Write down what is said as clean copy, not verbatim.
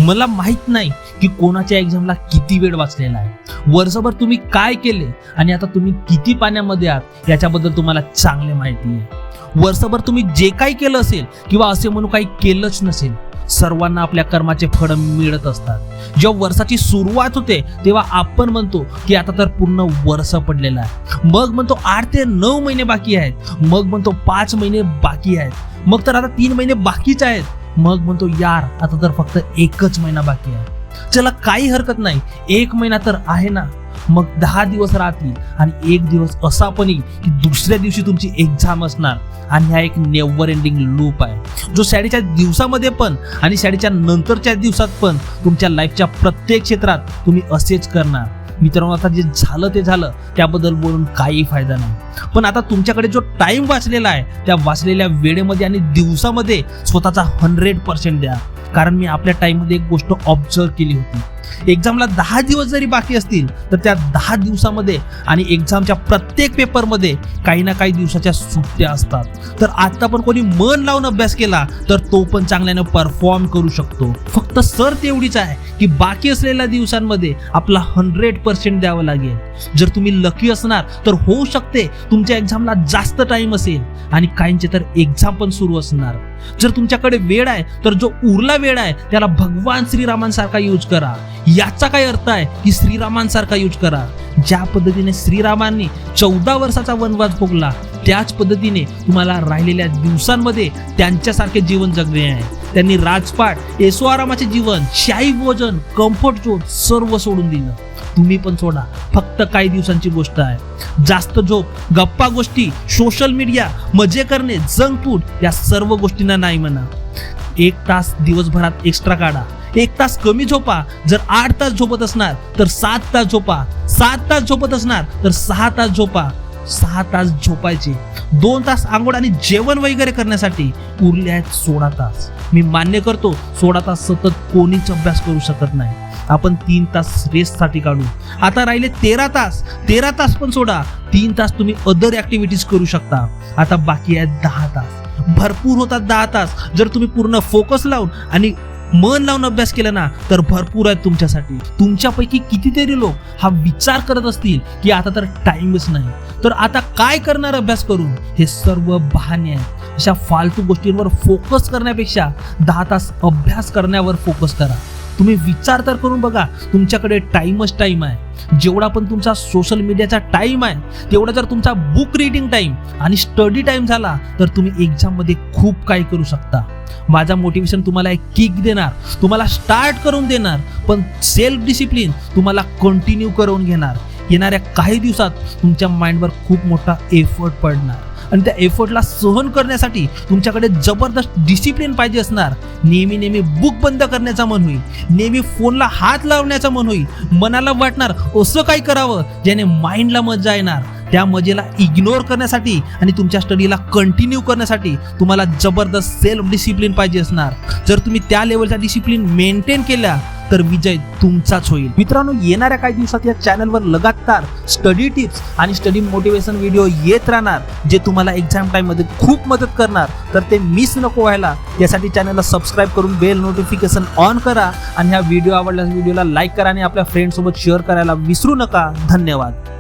मला माहित नाही की कोणाच्या एक्झामला किती वेळ वाचलेला आहे, वर्षभर तुम्ही काय केले आणि आता तुम्ही किती पाण्यामध्ये आहात याच्याबद्दल तुम्हाला चांगले माहिती आहे। वर्षभर तुम्ही जे काही केलं असेल किंवा असे म्हणून काही केलंच नसेल, सर्वांना आपल्या कर्माचे फळ मिळत असतात। जेव्हा वर्षाची सुरुवात होते तेव्हा आपण म्हणतो की आता तर पूर्ण वर्ष पडलेलं आहे, मग म्हणतो 8 ते 9 महिने बाकी आहेत, मग म्हणतो 5 महिने बाकी आहेत, मग तर आता 3 महिने बाकीच आहेत, मग म्हणतो यार आता तर फक्त 1च महिना बाकी आहे। चला काही हरकत नाही, 1 महिना तर आहे ना, मग 10 दिवस राहतील आणि 1 दिवस असा पण येईल की दुसऱ्या दिवशी तुमची एक्झाम असणार। आणि हा एक नेव्हर एंडिंग लूप आहे जो शाळेच्या दिवसामध्ये पण आणि शाळेच्या नंतरच्या दिवसात पण तुमच्या लाईफच्या प्रत्येक क्षेत्रात तुम्ही असेच करणार। मित्रांनो, आता जे झालं ते झालं, त्याबद्दल बोलून काही फायदा नाही, पण आता तुमच्याकडे जो टाइम वाचलेला आहे त्या वाचलेल्या वेळेमध्ये आणि दिवसामध्ये स्वतःचा 100% द्या। कारण मी आपल्या टाइममध्ये एक गोष्ट ऑब्झर्व केली होती, एक्झामला 10 दिवस जरी बाकी असतील तर त्या 10 दिवसामध्ये आणि एक्झामच्या प्रत्येक पेपरमध्ये काही ना काही दिवसाच्या सुट्ट्या असतात। तर आता पण कोणी मन लावून अभ्यास केला तर तो पण चांगल्याने परफॉर्म करू शकतो। फक्त शर्त एवढीच आहे की बाकी असलेल्या दिवसांमध्ये आपला 100% द्यावं लागेल। जर तुम्ही लकी असणार तर होऊ शकते तुमच्या एक्झामला जास्त टाइम असेल आणि काहींचे तर एक्झाम पण सुरू असणार। जर तुमच्याकडे वेळ आहे तर जो उरला वेळ आहे त्याला भगवान श्रीरामांसारखा यूज करा। याचा काय अर्थ आहे की श्रीरामांसारखा यूज करा। ज्या पद्धतीने श्रीरामांनी 14 वर्षाचा वनवास भोगला त्याच पद्धतीने तुम्हाला राहिलेल्या दिवसांमध्ये त्यांच्यासारखे जीवन जगणे आहे। त्यांनी राजपाट, ऐशोआरामाचे जीवन, शाही भोजन, कम्फर्ट झोन सर्व सोडून दिलं। तुम्ही पण सोडा, फक्त काही दिवसांची गोष्ट आहे। जास्त झोप, गप्पा गोष्टी, सोशल मीडिया, मजे करणे, जंक फूड या सर्व गोष्टींना नाही म्हणा। 1 तास दिवसभरात एक्स्ट्रा काढा, 1 तास कमी झोपा। जर 8 तास झोपत असणार तर 7 तास झोपा, 7 तास झोपत असणार तर 6 तास झोपा, 6 तास झोपायचे, 2 तास आंघोळ आणि जेवण वगैरे करण्यासाठी, उरले आहेत 16 तास। मी मान्य करतो 16 तास सतत कोणीच अभ्यास करू शकत नाही, आपण 3 तास रेस्टसाठी काढू। आता राहिले 13 तास, 13 तास पण सोडा, 3 तास तुम्ही अदर ऍक्टिव्हिटीज करू शकता। आता बाकी आहेत 10 तास, भरपूर होतात 10 तास। जर तुम्ही पूर्ण फोकस लावून आणि मन लावून अभ्यास केला ना तर भरपूर आहे तुमच्यासाठी। तुमच्यापैकी कितीतरी लोक हा विचार करत असतील की आता तर टाइमच नाही, तर आता काय करणार अभ्यास करून? हे सर्व बहाणे आहेत। अशा फालतू गोष्टींवर फोकस करण्यापेक्षा 10 तास अभ्यास करण्यावर फोकस करा। तुम्ही विचार तर करून बघा, तुमच्याकडे टाइमच टाइम आहे। जेवढा पण तुमचा सोशल मीडियाचा टाइम आहे तेवढा जर तुमचा बुक रीडिंग टाइम आणि स्टडी टाइम झाला तर तुम्ही एक्झाम मध्ये खूप काही करू शकता। माझा मोटिवेशन तुम्हाला एक किक देणार, तुम्हाला स्टार्ट करून देणार, पण सेल्फ डिसिप्लिन तुम्हाला कंटिन्यू करून घेणार। येणाऱ्या काही दिवसात तुमच्या माइंडवर खूप मोठा एफर्ट पडणार आणि त्या एफर्टला सहन करण्यासाठी तुमच्याकडे जबरदस्त डिसिप्लिन पाहिजे असणार। नेहमी बुक बंद करण्याचा मन होईल, नेहमी फोनला हात लावण्याचा मन होईल, मनाला वाटणार असं काही करावं ज्याने माइंडला मजा येणार। त्या मजेला इग्नोर करण्यासाठी आणि तुमच्या स्टडीला कंटिन्यू करण्यासाठी तुम्हाला जबरदस्त सेल्फ डिसिप्लिन पाहिजे असणार। जर तुम्ही त्या लेवलचा डिसिप्लिन मेंटेन केला तर विजय तुमचाच होईल। मित्रांनो, येणाऱ्या काही दिवसात या चॅनलवर लगातार स्टडी टिप्स आणि स्टडी मोटिवेशन व्हिडिओ येत राहणार जे तुम्हाला एक्झाम टाइम मध्ये खूप मदत करणार। तर ते मिस नको व्हायला यासाठी चॅनलला सबस्क्राईब करून बेल नोटिफिकेशन ऑन करा आणि हा व्हिडिओ आवडल्यास व्हिडिओला लाईक करा आणि आपल्या फ्रेंड सोबत शेअर करायला विसरू नका। धन्यवाद।